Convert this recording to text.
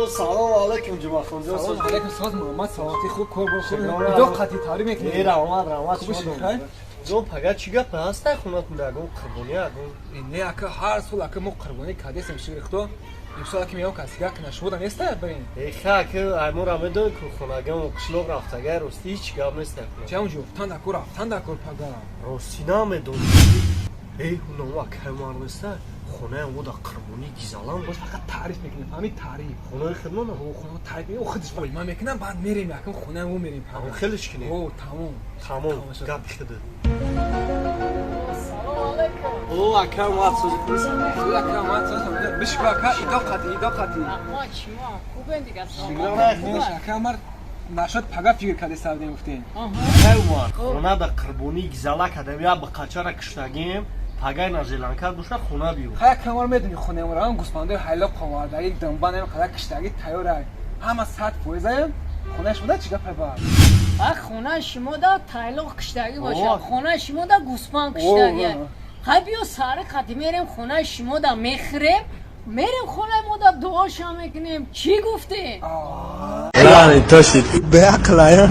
سلام علیکم جمعه خونجا. سلام علیکم ساز محمد سلامتی خوب کار خوب دو قطعی تاری میکنی رحمت خوبی شما جو پگا چی گپ هست خونتون دگو قربونی اگو نه اکا هر سال اکا مو قربانی کادیس میشه ریختو امسال که میام کسی که نشوده نیست برین ایخا که امور آمدن که خونگم قشلوق رفتگه راستی هیچ گپ نیست چه اونجا رفتن دکور پگا راستی نامدون ای اونو کمار نیست خونه او دا قربانی گیزالان باش فقط تعریف میکنیم فهمید تعریف خونه خدمت او خونه تعریف او خودش وای ما میکنم بعد میریم یکم خونه او میریم پگا خیلیش کنیم او تمام گپ خده سلام علیکم او اکا ما سوزی کنیست او اکا ما سوزی بشکا اکا ایدا قطعی ما چیما خوبه دیگه خوبه اکا مر نشد پگا فکر کردی سردیم گفتین خیلی خونه دا قربانی گیزالا کده بیا با قچاره کشتگیم پگای نازیلانکا دوشا خونه بیو خیلی کمار میدونی خونه ما هم گوسپنده حیلا قوارده یک دنبان هم خدا کشتگی تیاره همه ساعت پویزه خونهش بوده چیگه پبار خونه شما دا تایلوق کشتگی باشه خونه شما دا گوسپند کشتگی بیا سر خطی میریم خونه شما دا میخریم میریم خونه ما دا دعاشا میکنیم چی گفتی؟ لعنت تاشید به عقل